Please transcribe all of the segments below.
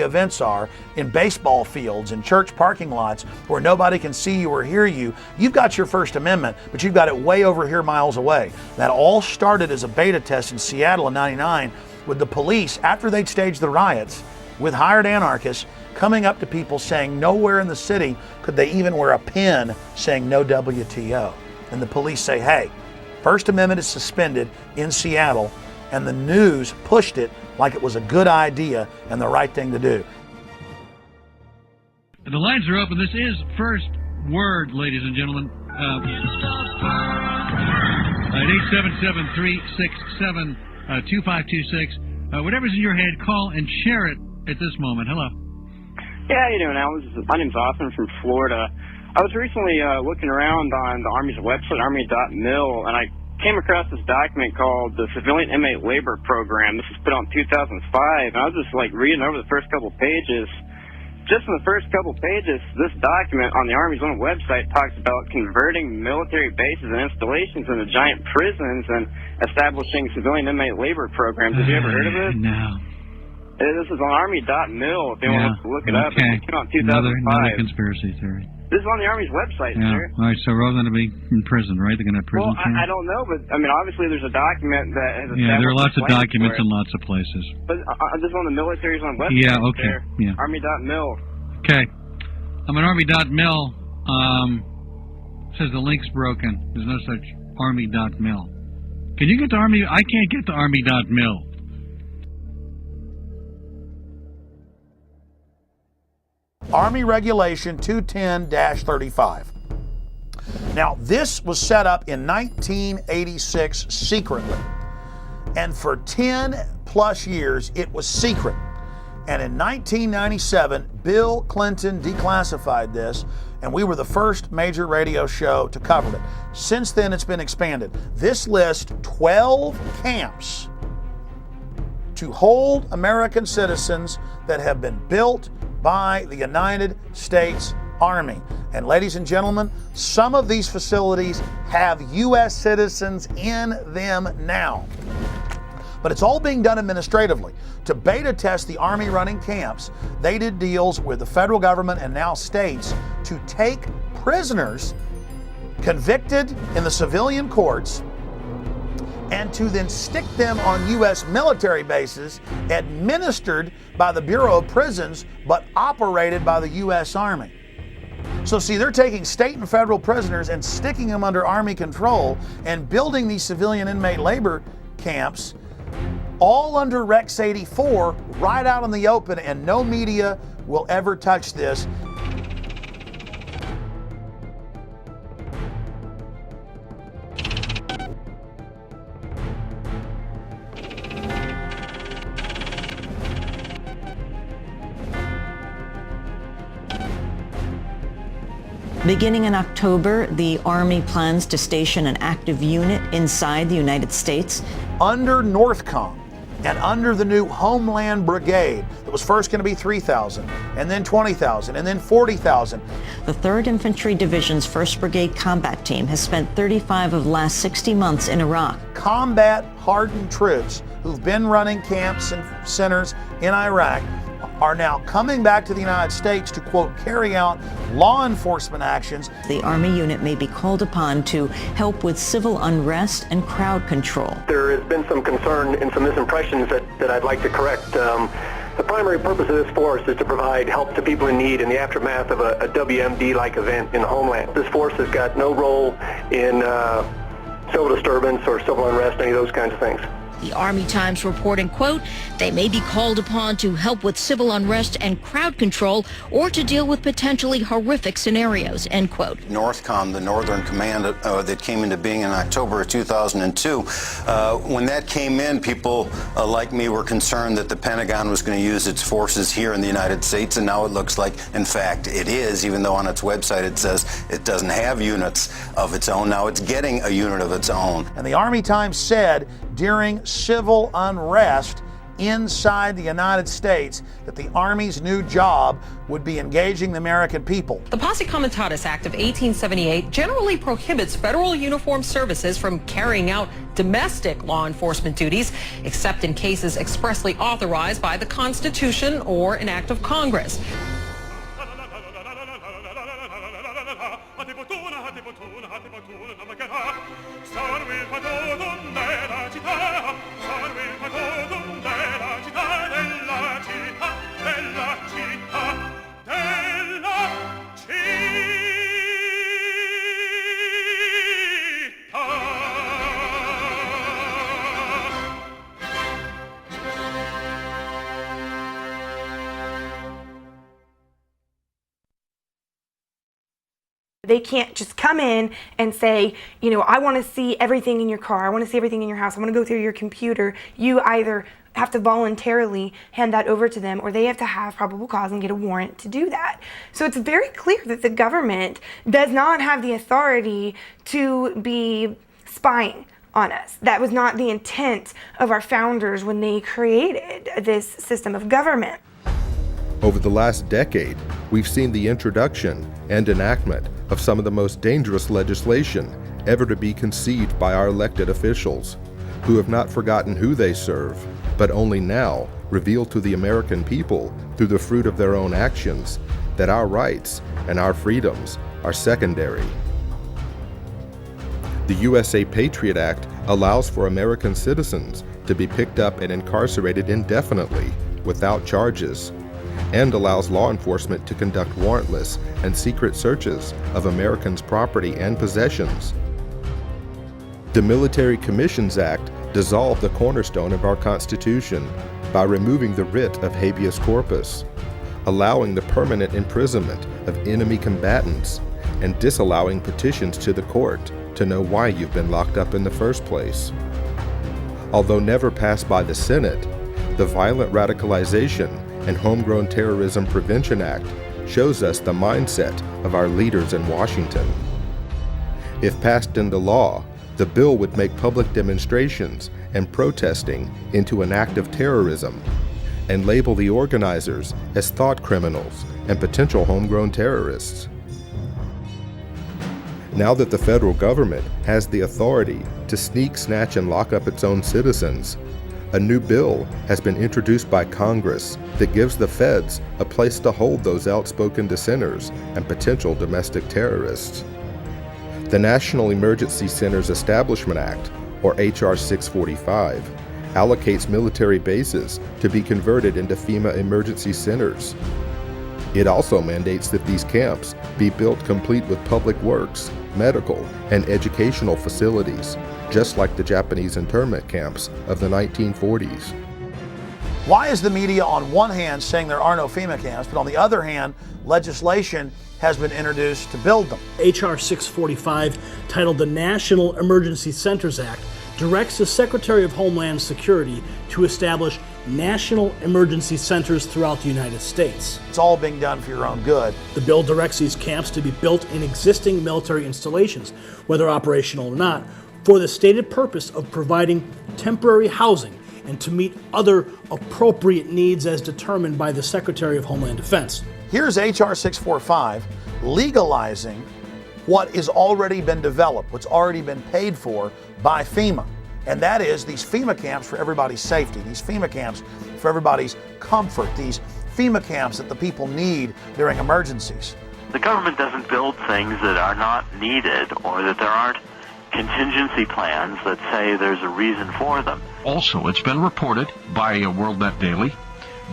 events are, in baseball fields, in church parking lots, where nobody can see you or hear you, you've got your First Amendment, but you've got it way over here miles away. That all started as a beta test in Seattle in '99 with the police, after they'd staged the riots, with hired anarchists coming up to people saying nowhere in the city could they even wear a pin saying no WTO. And the police say, hey, First Amendment is suspended in Seattle, and the news pushed it like it was a good idea and the right thing to do. The lines are open. This is First Word, ladies and gentlemen. At 877-367-2526. Whatever's in your head, call and share it at this moment. Hello. Yeah, how you doing, Al? My name's Austin from Florida. I was recently looking around on the Army's website, army.mil, and I came across this document called the Civilian Inmate Labor Program. This was put out in 2005, and I was just reading over the first couple pages. Just in the first couple pages, this document on the Army's own website talks about converting military bases and installations into giant prisons and establishing civilian inmate labor programs. Have you ever heard of it? No. This is on army.mil if anyone wants to look it up. Okay. It came out in 2005. Another conspiracy theory. This is on the Army's website, yeah. sir. All right, so we're all going to be in prison, right? They're going to have prison terms? I don't know, but, obviously there's a document that has yeah, there are lots of documents in lots of places. But this is on the military's own website. Yeah, okay. There. Yeah. Army.mil. Okay. I'm on army.mil. Says the link's broken. There's no such army.mil. Can you get to Army? I can't get to army.mil. Army Regulation 210-35. Now, this was set up in 1986 secretly, and for 10 plus years it was secret. And in 1997, Bill Clinton declassified this, and we were the first major radio show to cover it. Since then, it's been expanded. This lists 12 camps to hold American citizens that have been built by the United States Army. And ladies and gentlemen, some of these facilities have U.S. citizens in them now. But it's all being done administratively. To beta test the Army running camps, they did deals with the federal government and now states to take prisoners convicted in the civilian courts and to then stick them on U.S. military bases administered by the Bureau of Prisons but operated by the U.S. Army. So see, they're taking state and federal prisoners and sticking them under Army control and building these civilian inmate labor camps all under Rex 84 right out in the open, and no media will ever touch this. Beginning in October, the Army plans to station an active unit inside the United States. Under NORTHCOM and under the new Homeland Brigade that was first going to be 3,000, and then 20,000, and then 40,000. The 3rd Infantry Division's 1st Brigade combat team has spent 35 of the last 60 months in Iraq. Combat-hardened troops who've been running camps and centers in Iraq are now coming back to the United States to, quote, carry out law enforcement actions. The Army unit may be called upon to help with civil unrest and crowd control. There has been some concern and some misimpressions that I'd like to correct. The primary purpose of this force is to provide help to people in need in the aftermath of a WMD-like event in the homeland. This force has got no role in civil disturbance or civil unrest, any of those kinds of things. The Army Times reporting, quote, they may be called upon to help with civil unrest and crowd control or to deal with potentially horrific scenarios, end quote. NORTHCOM, the Northern Command that came into being in October of 2002, when that came in, people like me were concerned that the Pentagon was going to use its forces here in the United States, and now it looks like, in fact, it is, even though on its website it says it doesn't have units of its own. Now it's getting a unit of its own. And the Army Times said during civil unrest, inside the United States that the Army's new job would be engaging the American people. The Posse Comitatus Act of 1878 generally prohibits federal uniformed services from carrying out domestic law enforcement duties, except in cases expressly authorized by the Constitution or an act of Congress. They can't just come in and say, you know, I want to see everything in your car, I want to see everything in your house, I want to go through your computer. You either have to voluntarily hand that over to them, or they have to have probable cause and get a warrant to do that. So it's very clear that the government does not have the authority to be spying on us. That was not the intent of our founders when they created this system of government. Over the last decade, we've seen the introduction and enactment of some of the most dangerous legislation ever to be conceived by our elected officials, who have not forgotten who they serve, but only now reveal to the American people, through the fruit of their own actions, that our rights and our freedoms are secondary. The USA Patriot Act allows for American citizens to be picked up and incarcerated indefinitely without charges, and allows law enforcement to conduct warrantless and secret searches of Americans' property and possessions. The Military Commissions Act dissolved the cornerstone of our Constitution by removing the writ of habeas corpus, allowing the permanent imprisonment of enemy combatants, and disallowing petitions to the court to know why you've been locked up in the first place. Although never passed by the Senate, the Violent Radicalization and Homegrown Terrorism Prevention Act shows us the mindset of our leaders in Washington. If passed into law, the bill would make public demonstrations and protesting into an act of terrorism, and label the organizers as thought criminals and potential homegrown terrorists. Now that the federal government has the authority to sneak, snatch, and lock up its own citizens, a new bill has been introduced by Congress that gives the feds a place to hold those outspoken dissenters and potential domestic terrorists. The National Emergency Centers Establishment Act, or H.R. 645, allocates military bases to be converted into FEMA emergency centers. It also mandates that these camps be built complete with public works, medical, and educational facilities, just like the Japanese internment camps of the 1940s. Why is the media on one hand saying there are no FEMA camps, but on the other hand, legislation has been introduced to build them? H.R. 645, titled the National Emergency Centers Act, directs the Secretary of Homeland Security to establish national emergency centers throughout the United States. It's all being done for your own good. The bill directs these camps to be built in existing military installations, whether operational or not, for the stated purpose of providing temporary housing and to meet other appropriate needs as determined by the Secretary of Homeland Defense. Here's H.R. 645 legalizing what has already been developed, what's already been paid for by FEMA. And that is these FEMA camps for everybody's safety, these FEMA camps for everybody's comfort, these FEMA camps that the people need during emergencies. The government doesn't build things that are not needed or that there aren't contingency plans that say there's a reason for them. Also, it's been reported by WorldNet Daily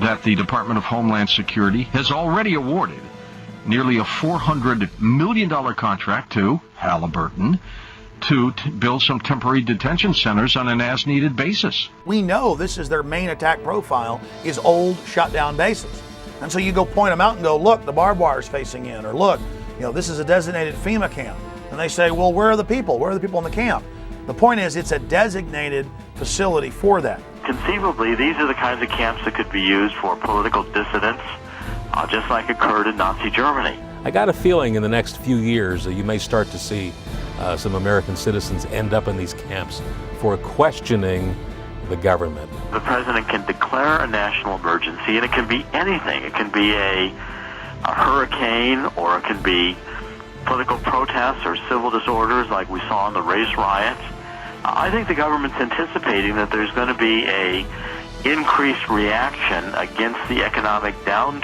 that the Department of Homeland Security has already awarded nearly a $400 million contract to Halliburton to build some temporary detention centers on an as-needed basis. We know this is their main attack profile, is old, shut-down bases. And so you go point them out and go, look, the barbed wire's facing in, or look, this is a designated FEMA camp. And they say, well, where are the people? Where are the people in the camp? The point is, it's a designated facility for that. Conceivably, these are the kinds of camps that could be used for political dissidents, just like occurred in Nazi Germany. I got a feeling in the next few years that you may start to see some American citizens end up in these camps for questioning the government. The president can declare a national emergency, and it can be anything. It can be a hurricane, or it can be political protests or civil disorders like we saw in the race riots. I think the government's anticipating that there's going to be a increased reaction against the economic downturn.